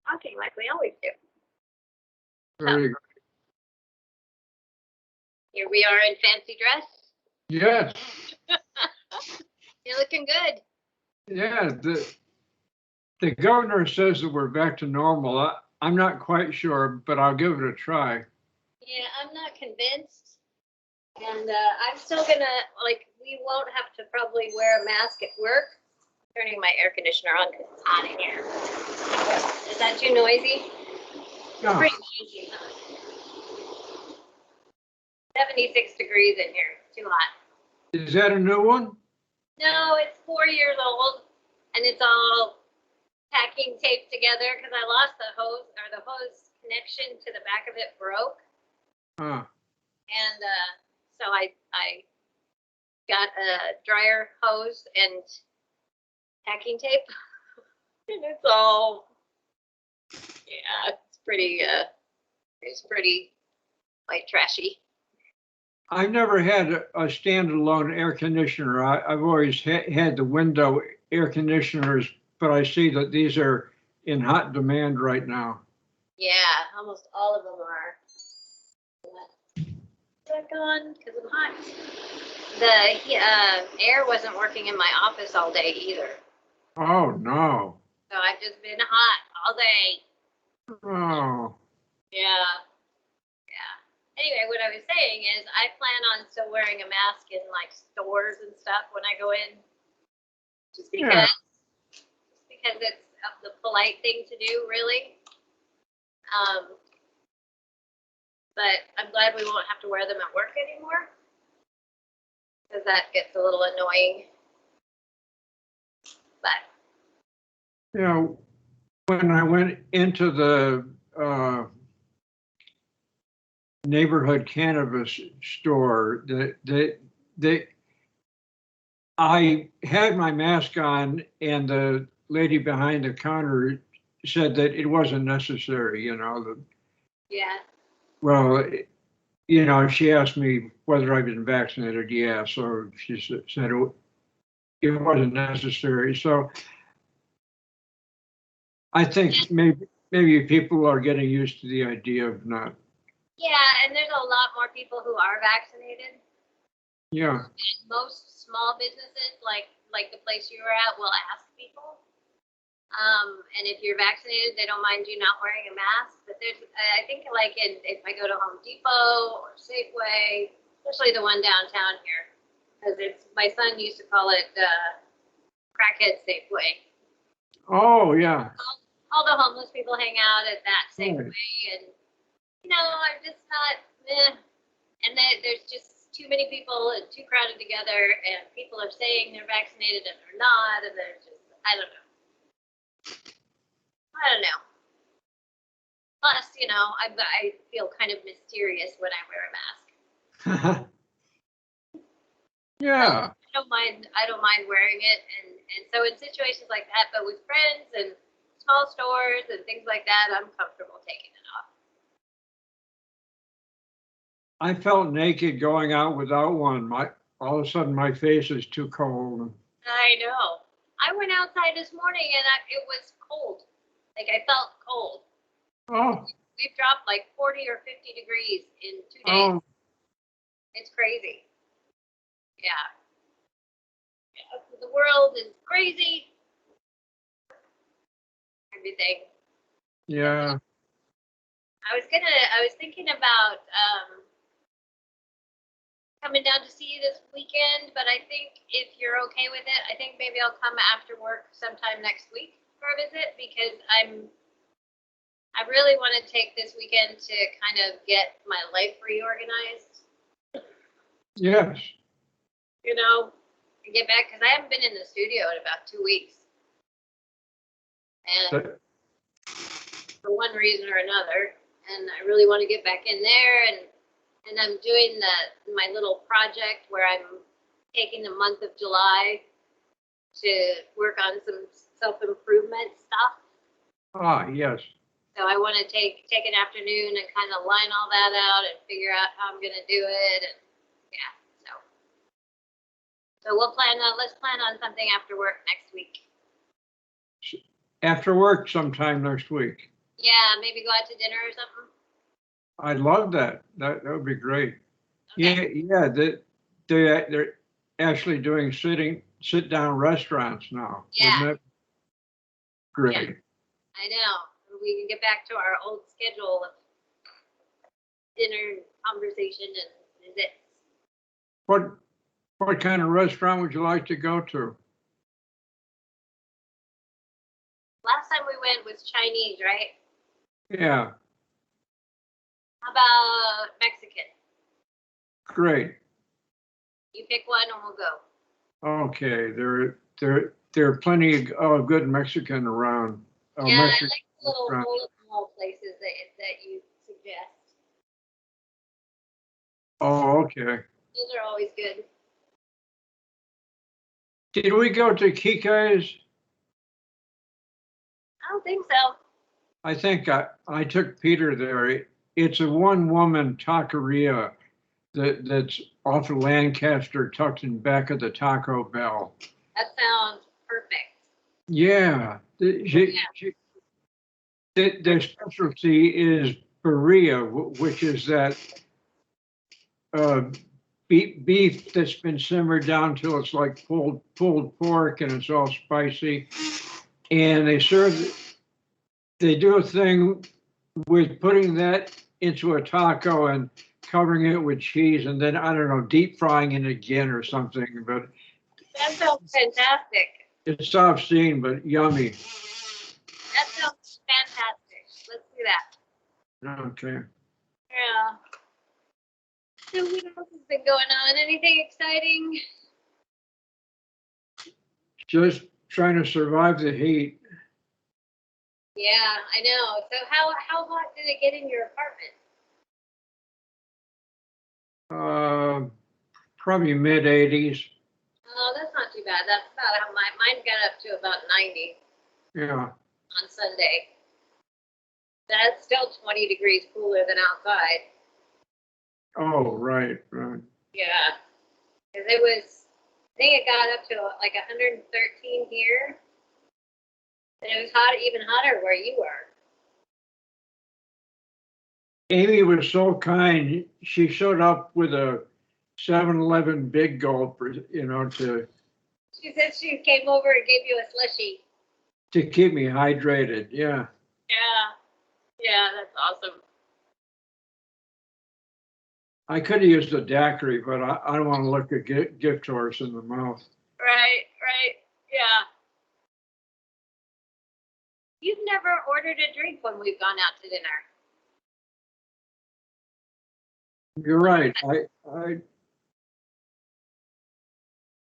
talking like we always do. Very good. Here we are in fancy dress. Yes. You're looking good. Yeah. The governor says that we're back to normal. I'm not quite sure, but I'll give it a try. Yeah, I'm not convinced. And I'm still gonna, like, we won't have to probably wear a mask at work. Turning my air conditioner on because it's hot in here. Is that too noisy? No. Pretty noisy, huh? 76 degrees in here. It's too hot. Is that a new one? No, it's 4 years old, and it's all packing taped together because I lost the hose, or the hose connection to the back of it broke. Huh. And so I got a dryer hose and packing tape, and it's all, yeah, it's pretty like trashy. I've never had a standalone air conditioner. I've always had the window air conditioners, but I see that these are in hot demand right now. Yeah, almost all of them are. Is that gone? Because I'm hot. The air wasn't working in my office all day either. Oh, no. So I've just been hot all day. Oh. Yeah. Anyway, what I was saying is I plan on still wearing a mask in like stores and stuff when I go in. Just because it's the polite thing to do, really. But I'm glad we won't have to wear them at work anymore, because that gets a little annoying. But You know, when I went into the neighborhood cannabis store, I had my mask on, and the lady behind the counter said that it wasn't necessary, yeah. Well, she asked me whether I've been vaccinated. Yeah, so she said it wasn't necessary. So I think maybe people are getting used to the idea of not. Yeah, and there's a lot more people who are vaccinated. Yeah. And most small businesses, like the place you were at, will ask people. And if you're vaccinated, they don't mind you not wearing a mask. But I think like if I go to Home Depot or Safeway, especially the one downtown here, because my son used to call it crackhead Safeway. Oh, yeah. All the homeless people hang out at that Safeway, and I'm just not, and there's just too many people and too crowded together, and people are saying they're vaccinated and they're not, and they're just, I don't know. Plus, I feel kind of mysterious when I wear a mask. Yeah. I don't mind wearing it, and so in situations like that, but with friends and small stores and things like that, I'm comfortable taking it off. I felt naked going out without one. All of a sudden my face is too cold. I know. I went outside this morning and it was cold. Like I felt cold. Oh. We've dropped like 40 or 50 degrees in 2 days. Oh. It's crazy. Yeah. The world is crazy. Everything. Yeah. I was thinking about coming down to see you this weekend, but I think if you're okay with it, I think maybe I'll come after work sometime next week for a visit, because I really want to take this weekend to kind of get my life reorganized. Yes. And get back, because I haven't been in the studio in about 2 weeks. And for one reason or another, and I really want to get back in there, and I'm doing my little project where I'm taking the month of July to work on some self-improvement stuff. Ah, yes. So I want to take an afternoon and kind of line all that out and figure out how I'm going to do it. And yeah, so let's plan on something after work next week. After work sometime next week. Yeah, maybe go out to dinner or something. I'd love that. That would be great. Okay. Yeah, they're actually doing sit down restaurants now. Yeah, Wouldn't that be yeah, great? I know. We can get back to our old schedule of dinner conversation and visits. What what kind of restaurant would you like to go to? Last time we went was Chinese, right? Yeah, How about Mexican? great. You pick one and we'll go. Okay, there are plenty of good Mexican around. Yeah, I Mexican like the little restaurants. hole in the wall places that you suggest. Oh, okay. Those are always good. Did we go to Kike's? I don't think so. I think I took Peter there. It's a one-woman taqueria that's off of Lancaster, tucked in back of the Taco Bell. That sounds perfect. Yeah, Yeah. their specialty is birria, which is that uh, beef that's been simmered down till it's like pulled pork and it's all spicy. And they do a thing with putting that into a taco and covering it with cheese and then, I don't know, deep frying it again or something. But That sounds fantastic. it's obscene, but yummy. That sounds fantastic. Let's do that. Okay. Yeah. So what else has been going on? Anything exciting? Just trying to survive the heat. Yeah, I know. So how hot did it get in your apartment? Uh, Probably mid 80s. Oh, that's not too bad. That's about how mine got up to about 90 Yeah. on Sunday. That's still 20 degrees cooler than outside. Oh, right, right. Yeah, because it was. I think it got up to like 113 here, and it was hot, even hotter where you were. Amy was so kind. She showed up with a 7-Eleven Big Gulp, She said she came over and gave you a slushy. to keep me hydrated. Yeah. Yeah, yeah, that's awesome. I could have used a daiquiri, but I don't want to look a gift horse in the mouth. Right, right. Yeah. You've never ordered a drink when we've gone out to dinner. You're right.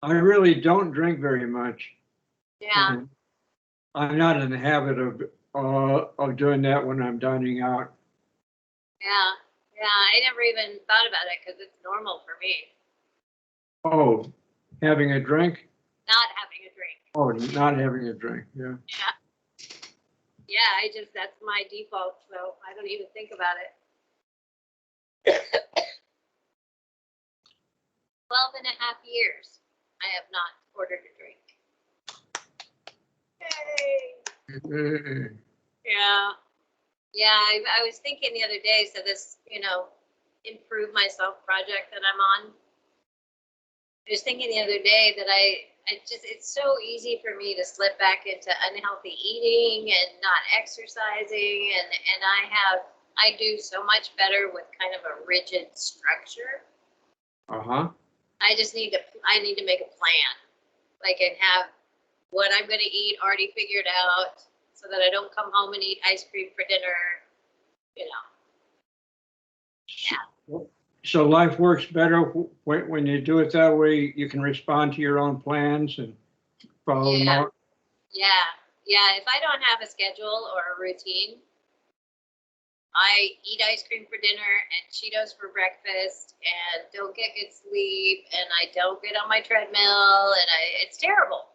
I really don't drink very much. Yeah, And I'm not in the habit of doing that when I'm dining out. yeah, yeah. I never even thought about it because it's normal for me Oh, having a drink? not having a drink. Oh, not having a drink. Yeah. Yeah, yeah. That's my default, so I don't even think about it. 12 and a half years, I have not ordered a drink. Yay! Yeah, yeah. I was thinking the other day, so this, improve myself project that I'm on. I was thinking the other day that it's so easy for me to slip back into unhealthy eating and not exercising, and I do so much better with kind of a rigid structure. Uh-huh. I need to make a plan, like, and have what I'm going to eat already figured out, so that I don't come home and eat ice cream for dinner. You know. Yeah. So life works better when you do it that way. You can respond to your own plans and follow them Yeah. out. Yeah. Yeah. If I don't have a schedule or a routine, I eat ice cream for dinner and Cheetos for breakfast and don't get good sleep and I don't get on my treadmill and it's terrible.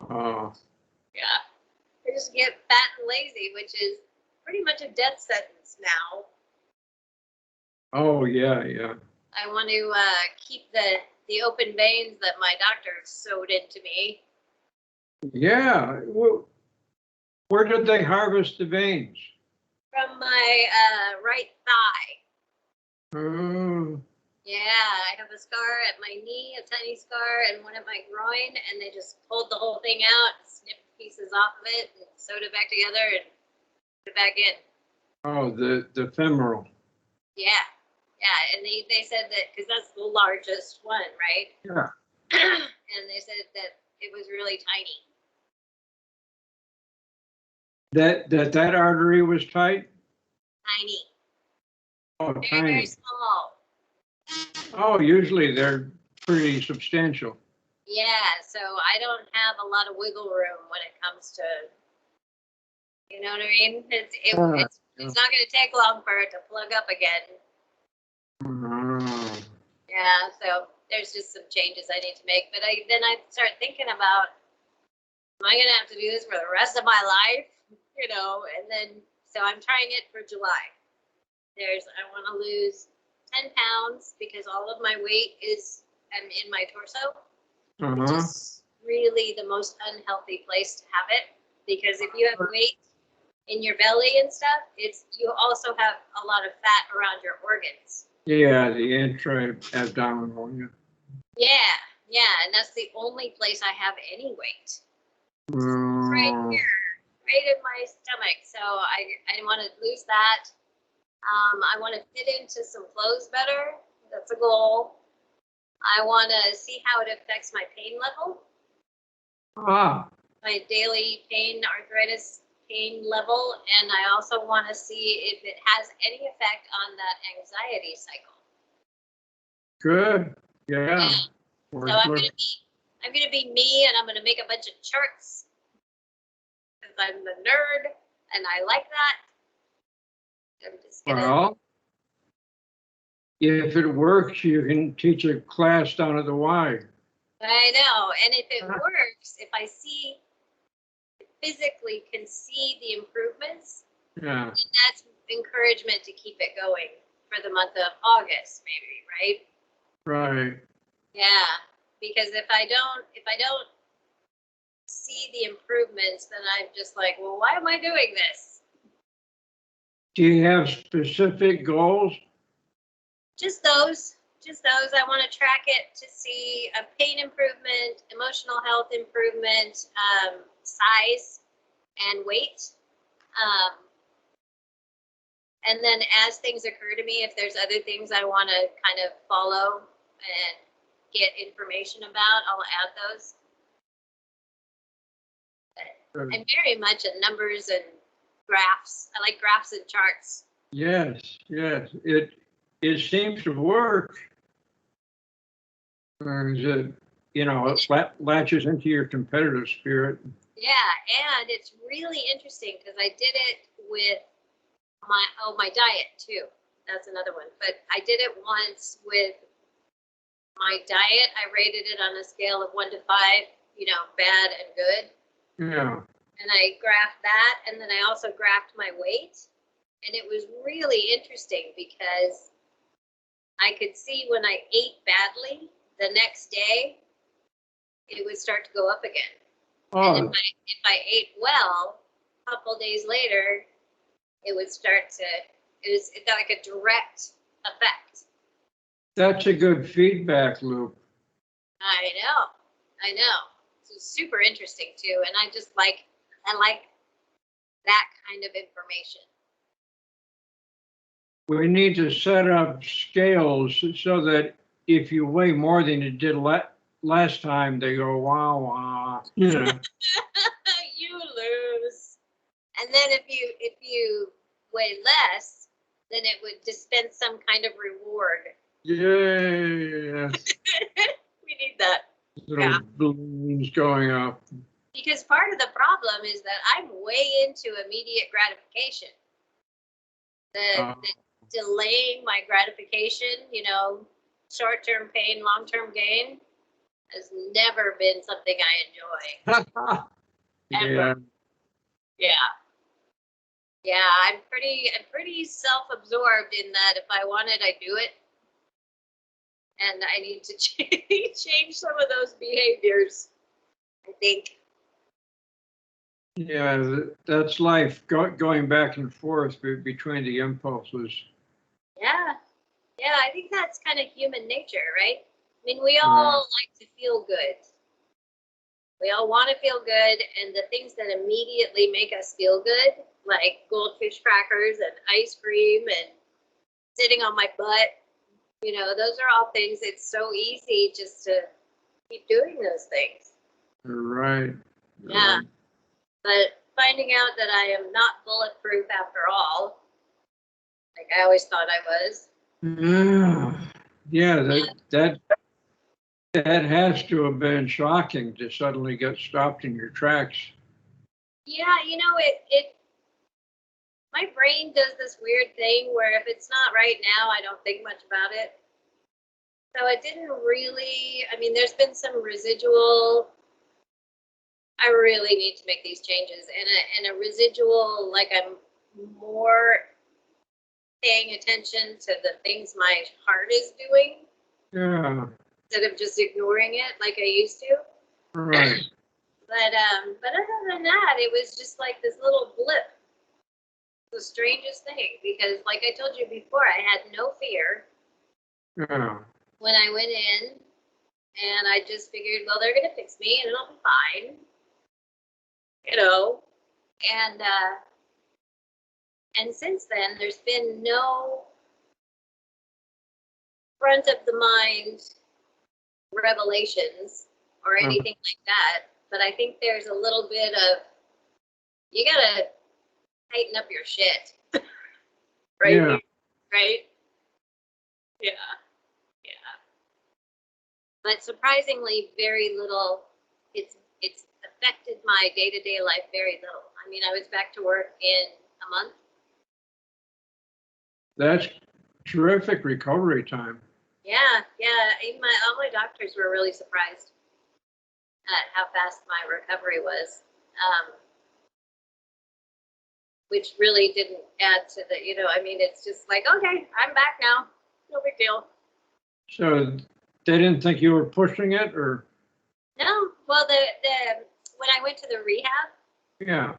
Oh, Yeah. I just get fat and lazy, which is pretty much a death sentence now. oh yeah, yeah. I want to keep the open veins that my doctor sewed into me. Yeah. Where did they harvest the veins? from my right thigh. Oh, Yeah, I have a scar at my knee, a tiny scar, and one at my groin, and they just pulled the whole thing out, snipped pieces off of it, and sewed it back together and put it back in. oh, the femoral. Yeah, yeah, and they said that because that's the largest one, right? Yeah. And they said that it was really tiny. That artery was tight? Tiny. Oh, Very, tiny. very small. Oh, usually they're pretty substantial. Yeah, so I don't have a lot of wiggle room when it comes to, you know what I mean? It's not going to take long for it to plug up again. Oh. Yeah, so there's just some changes I need to make. But then I start thinking about, am I going to have to do this for the rest of my life? You know, and then, so I'm trying it for July. I want to lose 10 pounds because all of my weight is in my torso, which Uh-huh. is really the most unhealthy place to have it. Because if you have weight in your belly and stuff, you also have a lot of fat around your organs. Yeah, the intra-abdominal. Yeah, yeah, and that's the only place I have any weight. Right here, right in my stomach. So I want to lose that. I want to fit into some clothes better. That's a goal. I want to see how it affects my pain level, Ah, my daily pain, arthritis pain level, and I also want to see if it has any effect on that anxiety cycle. good. Yeah. Yeah. Worth So I'm looking. gonna be me, and I'm gonna make a bunch of charts because I'm the nerd, and I like that. I'm just gonna. Well, if it works, you can teach a class down at the Y. I know, and if it works, if I physically can see the improvements, Yeah, then that's encouragement to keep it going for the month of August, maybe, right? right. Yeah, because if I don't see the improvements, then I'm just like, well, why am I doing this? Do you have specific goals? Just those. I want to track it to see a pain improvement, emotional health improvement, size and weight. Um, and then as things occur to me, if there's other things I want to kind of follow and get information about, I'll add those. I'm very much a numbers and graphs. I like graphs and charts. Yes, yes. It seems to work. Or is it, it latches into your competitive spirit. Yeah, and it's really interesting because I did it with my diet too. That's another one. But I did it once with my diet. I rated it on a scale of 1 to 5, bad and good. Yeah. And I graphed that, and then I also graphed my weight. And it was really interesting because I could see when I ate badly the next day, it would start to go up again. And Oh, if I ate well, a couple days later, it would start to, it's like a direct effect. that's a good feedback loop. I know. It's super interesting too. And I like that kind of information. We need to set up scales so that if you weigh more than you did last time, they go, wow, wow. Yeah. You lose. And then if you weigh less, then it would dispense some kind of reward. Yeah. We need that. Little balloons going up. Because part of the problem is that I'm way into immediate gratification. The delaying my gratification, short-term pain, long-term gain, has never been something I enjoy. Yeah. Yeah. Yeah, I'm pretty self-absorbed in that if I want it, I do it. And I need to change some of those behaviors, I think. Yeah, that's life, going back and forth between the impulses. Yeah. Yeah, I think that's kind of human nature, right? I mean, we Yeah. all like to feel good. We all want to feel good, and the things that immediately make us feel good, like goldfish crackers and ice cream and sitting on my butt, those are all things. It's so easy just to keep doing those things. You're right. You're Yeah. right. But finding out that I am not bulletproof after all, like I always thought I was. Yeah, yeah, Yeah, that has to have been shocking to suddenly get stopped in your tracks. yeah, it my brain does this weird thing where if it's not right now, I don't think much about it. So it didn't really, I mean, there's been some residual, I really need to make these changes, and a residual, like I'm more paying attention to the things my heart is doing Yeah, instead of just ignoring it like I used to. right. But other than that, it was just like this little blip. The strangest thing, because like I told you before, I had no fear Yeah, when I went in, and I just figured, well, they're gonna fix me and it'll be fine, you know. And since then, there's been no front of the mind revelations or uh, anything like that. But I think there's a little bit of, you gotta tighten up your shit right yeah. here, right? Yeah, yeah. But surprisingly, very little. It's affected my day-to-day life very little. I mean, I was back to work in a month. That's terrific recovery time. Yeah, yeah. Even all my doctors were really surprised at how fast my recovery was, which really didn't add to the, I mean, it's just like, okay, I'm back now. No big deal. So they didn't think you were pushing it, or No, well, the when I went to the rehab, yeah.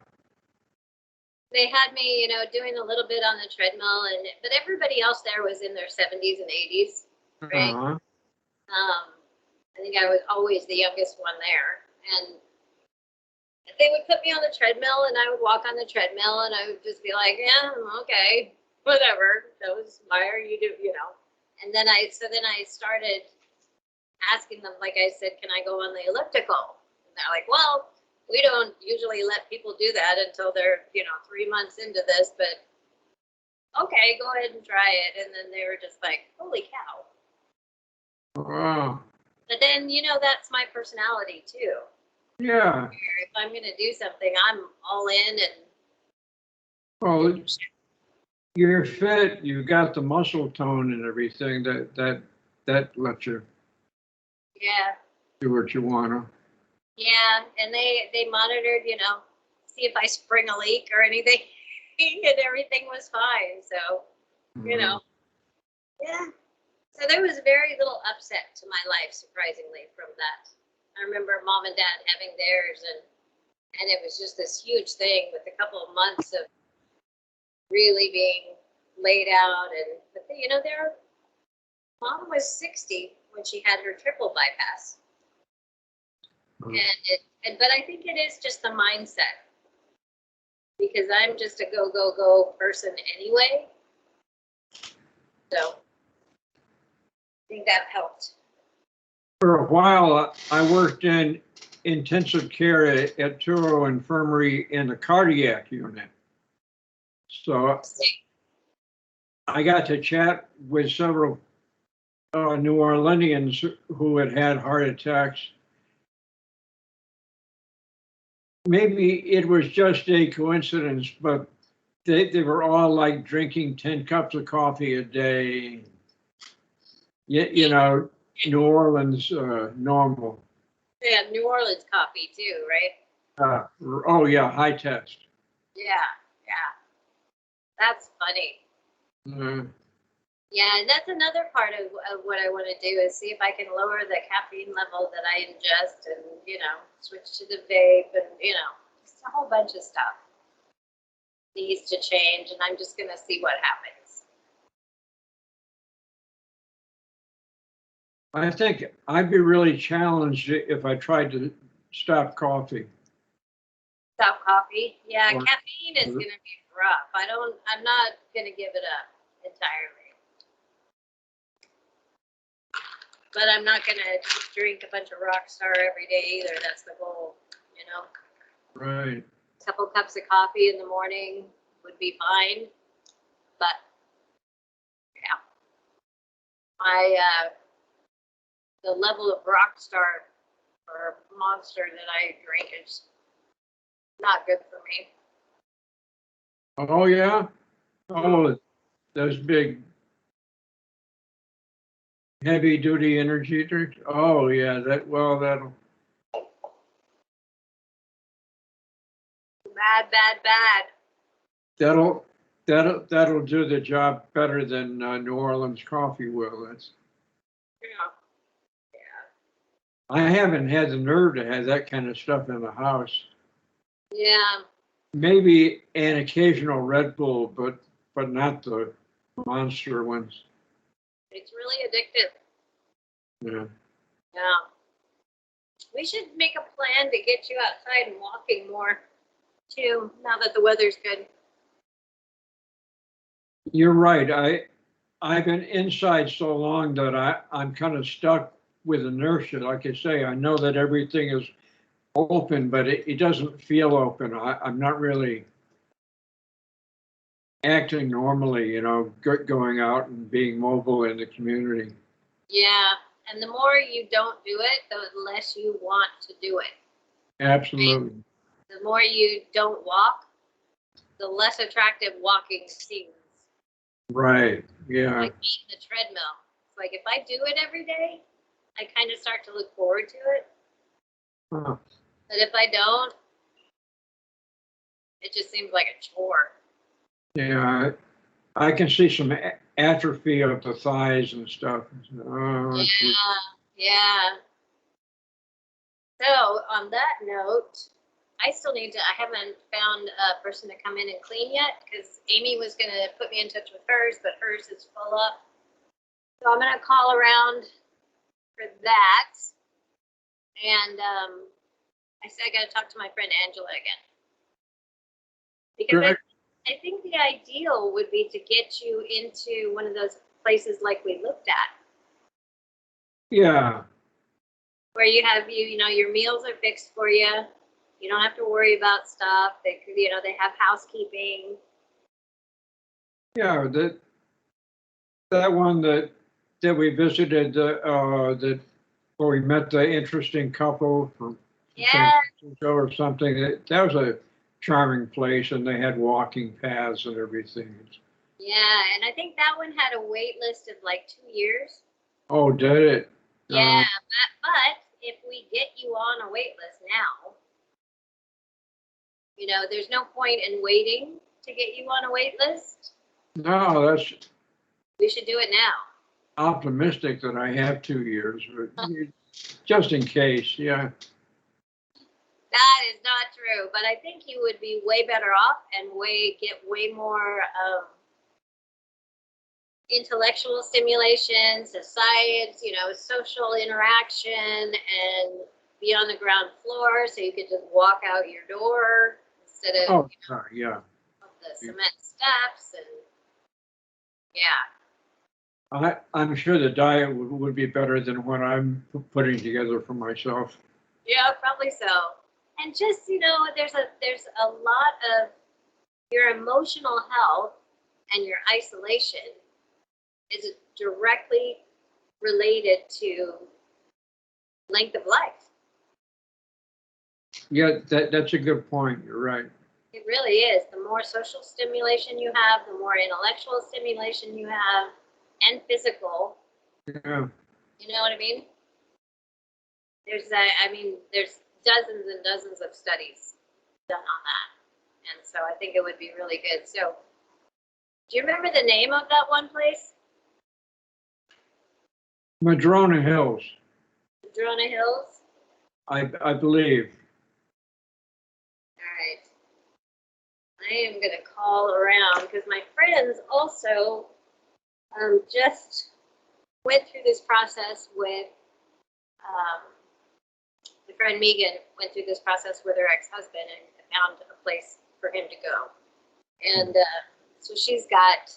they had me, doing a little bit on the treadmill, but everybody else there was in their 70s and 80s, right? Uh-huh. I think I was always the youngest one there, and they would put me on the treadmill, and I would walk on the treadmill, and I would just be like, yeah, okay, whatever. Why are you do. And then I started asking them, like I said, can I go on the elliptical? And they're like, well, we don't usually let people do that until they're, 3 months into this, but okay, go ahead and try it. And then they were just like, holy cow. Wow. But then, that's my personality too. Yeah. If I'm going to do something, I'm all in Well, and you're fit. You got the muscle tone and everything. That lets you yeah, do what you want to. yeah. And they monitored, see if I spring a leak or anything, and everything was fine. So, you Mhm. know, yeah. So there was very little upset to my life, surprisingly, from that. I remember mom and dad having theirs, and it was just this huge thing with a couple of months of really being laid out. And but their mom was 60 when she had her triple bypass, but I think it is just the mindset because I'm just a go go go person anyway. So I think that helped. For a while, I worked in intensive care at Turo Infirmary in the cardiac unit. So I got to chat with several New Orleanians who had had heart attacks. Maybe it was just a coincidence, but they were all like drinking 10 cups of coffee a day. New Orleans normal. Yeah, New Orleans coffee too, right? Uh, oh yeah, high test. Yeah, yeah. That's funny. Uh, Yeah, and that's another part of what I want to do is see if I can lower the caffeine level that I ingest and, switch to the vape and, a whole bunch of stuff needs to change, and I'm just gonna see what happens. I think I'd be really challenged if I tried to stop coffee. Stop coffee. Yeah, Or- caffeine is gonna be rough. I'm not gonna give it up entirely. But I'm not gonna just drink a bunch of Rockstar every day either. That's the goal, you know. Right. A couple cups of coffee in the morning would be fine. But yeah, the level of Rockstar or Monster that I drink is not good for me. Oh, yeah? Oh, those big heavy duty energy drinks? Oh, yeah, that'll, Bad, bad, bad. that'll do the job better than New Orleans coffee will. Yeah. I haven't had the nerve to have that kind of stuff in the house. Yeah. Maybe an occasional Red Bull, but not the monster ones. It's really addictive. Yeah. Yeah. We should make a plan to get you outside and walking more too, now that the weather's good. You're right. I've been inside so long that I'm kind of stuck with inertia. Like I say, I know that everything is open, but it doesn't feel open. I'm not really acting normally, going out and being mobile in the community. Yeah. And the more you don't do it, the less you want to do it. Absolutely. The more you don't walk, the less attractive walking seems. Right. Yeah. Like beating the treadmill. It's like if I do it every day, I kind of start to look forward to it. Huh. But if I don't, it just seems like a chore. Yeah. I can see some atrophy of the thighs and stuff. Yeah, yeah. So on that note, I haven't found a person to come in and clean yet because Amy was going to put me in touch with hers, but hers is full up. So I'm going to call around for that. And I said I got to talk to my friend Angela again. Because I think the ideal would be to get you into one of those places like we looked at. Yeah. Where you have your meals are fixed for you. You don't have to worry about stuff. They have housekeeping. Yeah. That one that we visited, where we met the interesting couple from San Yeah, Francisco or something. That was a charming place, and they had walking paths and everything. yeah, and I think that one had a wait list of like 2 years. Oh, did it? Yeah, but if we get you on a wait list now, there's no point in waiting to get you on a wait list. No, that's We should do it now. optimistic that I have 2 years, but just in case, yeah. That is not true, but I think you would be way better off and get way more intellectual stimulation, science, social interaction, and be on the ground floor so you could just walk out your door instead of, Oh, sorry, yeah. the cement steps and yeah. I'm sure the diet would be better than what I'm putting together for myself. Yeah, probably so. And just, there's a lot of your emotional health and your isolation is directly related to length of life. Yeah, that's a good point. You're right. It really is. The more social stimulation you have, the more intellectual stimulation you have, and physical. Yeah. You know what I mean? There's dozens and dozens of studies done on that. And so I think it would be really good. So, do you remember the name of that one place? Madrona Hills, Madrona Hills? I believe. All right. I am gonna call around because my friends also just went through this process with my friend Megan went through this process with her ex-husband and found a place for him to go. And so she's got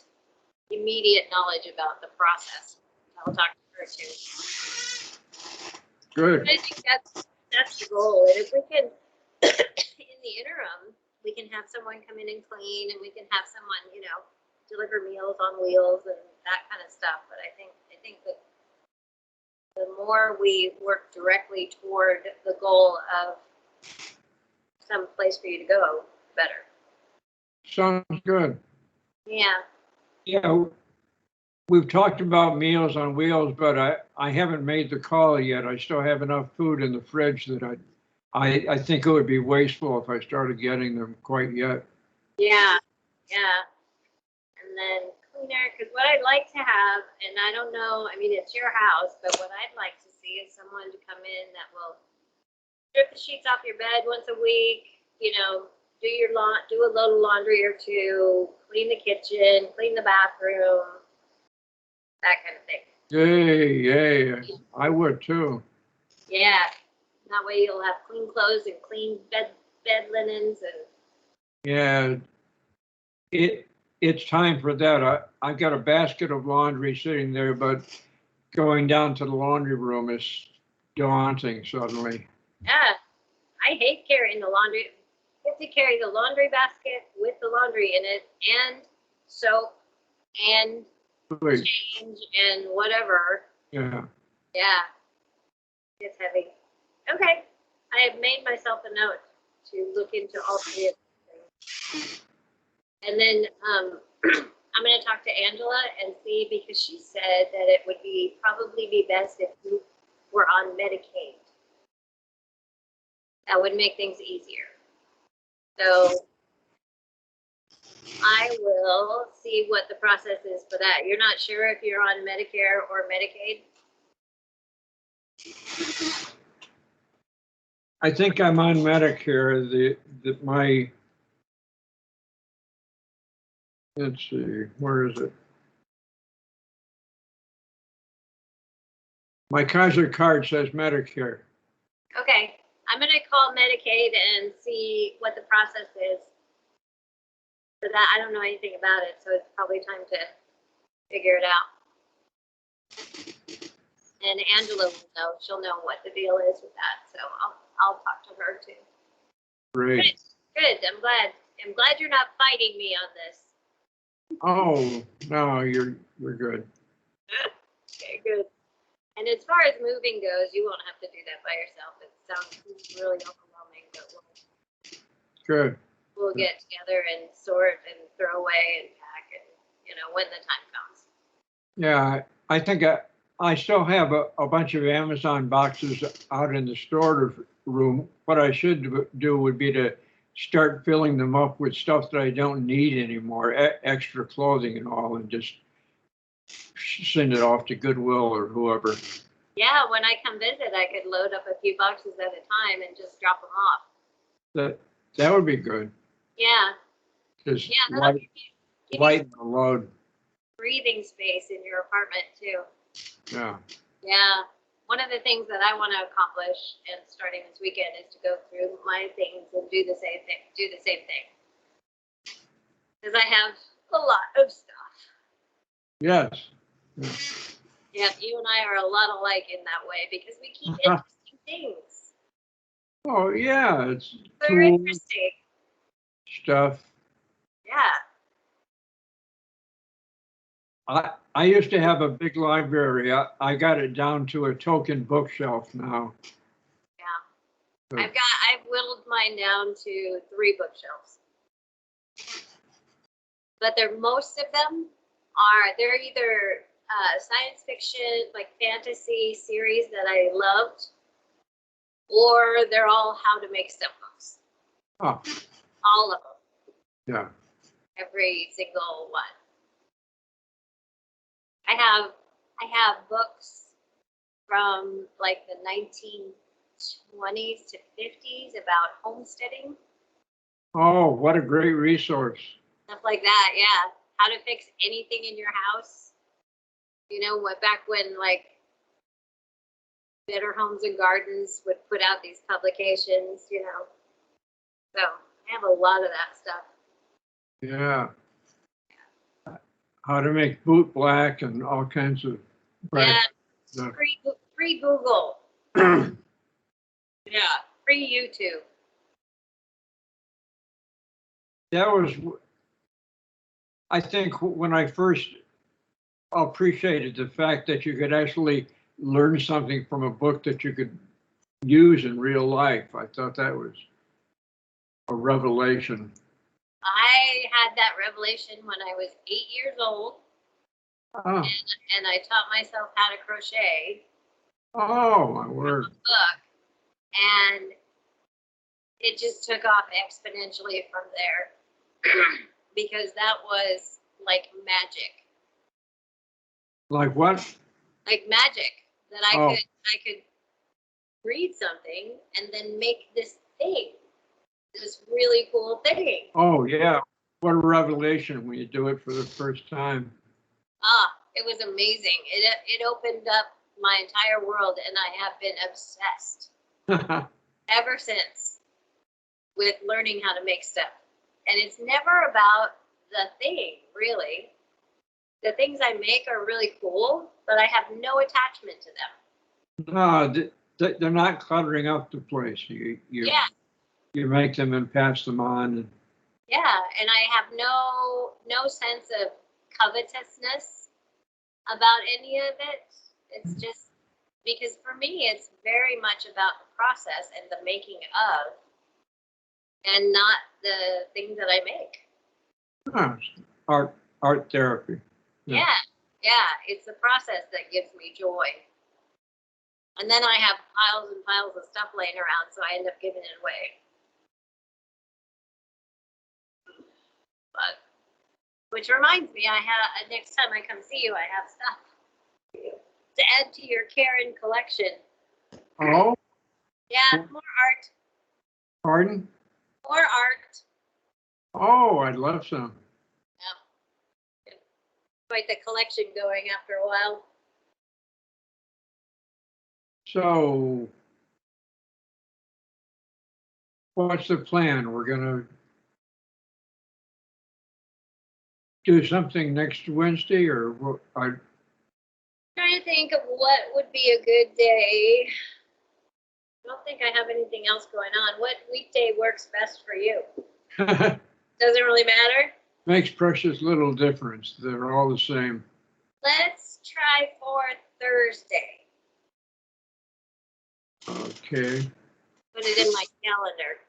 immediate knowledge about the process. I'll talk to her too. Good. But I think that's the goal. And if we can, in the interim, we can have someone come in and clean, and we can have someone, deliver meals on wheels and that kind of stuff. But I think that the more we work directly toward the goal of some place for you to go, better. Sounds good. Yeah. Yeah, we've talked about Meals on Wheels, but I haven't made the call yet. I still have enough food in the fridge that I think it would be wasteful if I started getting them quite yet. Yeah. And then cleaner, because what I'd like to have, and I don't know, I mean, it's your house, but what I'd like to see is someone to come in that will strip the sheets off your bed once a week, do a load of laundry or two, clean the kitchen, clean the bathroom, that kind of thing. Yay, I would too. Yeah. That way you'll have clean clothes and clean bed linens and. Yeah, it's time for that. I've got a basket of laundry sitting there, but going down to the laundry room is daunting suddenly. Yeah. I hate carrying the laundry. You have to carry the laundry basket with the laundry in it and soap and Wait, change and whatever. yeah. Yeah. It's heavy. Okay. I have made myself a note to look into all three of these things. And then I'm going to talk to Angela and see, because she said that it would probably be best if you were on Medicaid. That would make things easier. So I will see what the process is for that. You're not sure if you're on Medicare or Medicaid? I think I'm on Medicare. Let's see, where is it? My Kaiser card says Medicare. Okay. I'm going to call Medicaid and see what the process is. For that, I don't know anything about it, so it's probably time to figure it out. And Angela will know. She'll know what the deal is with that, so I'll talk to her too. Great. Good. I'm glad you're not fighting me on this. Oh, no, you're good. Okay, good. And as far as moving goes, you won't have to do that by yourself. It sounds really overwhelming, but Good. we'll get together and sort and throw away and pack and, when the time comes. Yeah, I think I still have a bunch of Amazon boxes out in the storage room. What I should do would be to start filling them up with stuff that I don't need anymore, extra clothing and all, and just send it off to Goodwill or whoever. Yeah, when I come visit, I could load up a few boxes at a time and just drop them off. That would be good. Yeah. Just That'll give you lighten the load. breathing space in your apartment too. Yeah. Yeah. One of the things that I want to accomplish, and starting this weekend, is to go through my things and do the same thing. Because I have a lot of stuff. Yes. Yeah, you and I are a lot alike in that way because we keep interesting things. Oh yeah, it's They're interesting. Stuff. Yeah. I used to have a big library. I got it down to a token bookshelf now. Yeah. I've whittled mine down to 3 bookshelves. But most of them they're either science fiction, like fantasy series that I loved, or they're all how to make stump-ups. Oh. All of them. Yeah. Every single one. I have books from like the 1920s to 50s about homesteading. Oh, what a great resource. Stuff like that, yeah. How to fix anything in your house. You know, what back when like Better Homes and Gardens would put out these publications, you know. So I have a lot of that stuff. Yeah. How to make boot black and all kinds of. Yeah, stuff. free Google. Yeah, free YouTube. That was, I think, when I first appreciated the fact that you could actually learn something from a book that you could use in real life. I thought that was a revelation. I had that revelation when I was 8 years old, Oh, and I taught myself how to crochet oh my from a word. book, and it just took off exponentially from there because that was like magic. Like what? Like magic that Oh. I could read something and then make this thing, this really cool thing. Oh, yeah. What a revelation when you do it for the first time. It was amazing. It opened up my entire world, and I have been obsessed ever since with learning how to make stuff. And it's never about the thing, really. The things I make are really cool, but I have no attachment to them. No, they're not cluttering up the place. Yeah. You make them and pass them on. And Yeah, and I have no sense of covetousness about any of it. It's just because for me, it's very much about the process and the making of, and not the things that I make. art therapy. Yeah, yeah, it's the process that gives me joy. And then I have piles and piles of stuff laying around, so I end up giving it away. But which reminds me, I have next time I come see you, I have stuff for you to add to your Karen collection. Oh, Yeah, more art. pardon? More art. Oh, I'd love some. Yeah. Quite the collection going after a while. So, what's the plan? We're gonna do something next Wednesday, or what? Trying to think of what would be a good day. I don't think I have anything else going on. What weekday works best for you? Doesn't really matter. Makes precious little difference. They're all the same. Let's try for Thursday. Okay. Put it in my calendar.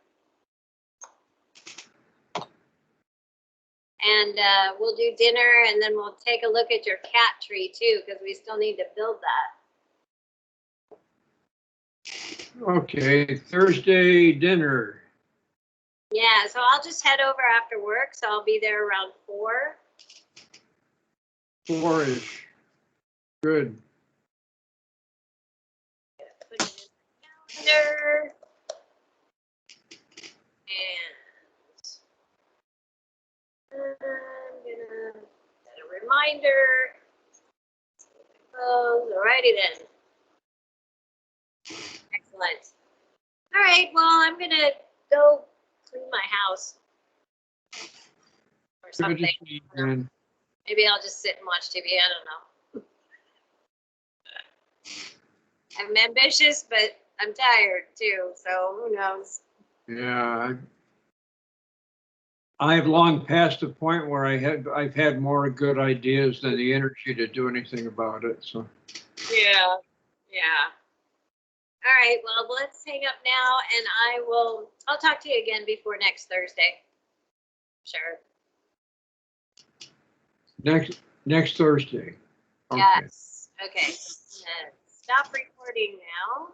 And we'll do dinner, and then we'll take a look at your cat tree too, because we still need to build that. Okay, Thursday dinner. Yeah, so I'll just head over after work, so I'll be there around 4. 4-ish. Good. Put it in the calendar. And I'm gonna set a reminder. Alrighty then. Excellent. All right, well, I'm gonna go clean my house or Good to something. see you again. Maybe I'll just sit and watch TV. I don't know. I'm ambitious, but I'm tired too, so who knows? Yeah, I've long passed the point where I've had more good ideas than the energy to do anything about it. So Yeah. Yeah. All right, well, let's hang up now, and I'll talk to you again before next Thursday. Sure. next Thursday. Okay. Yes. Okay. Stop recording now.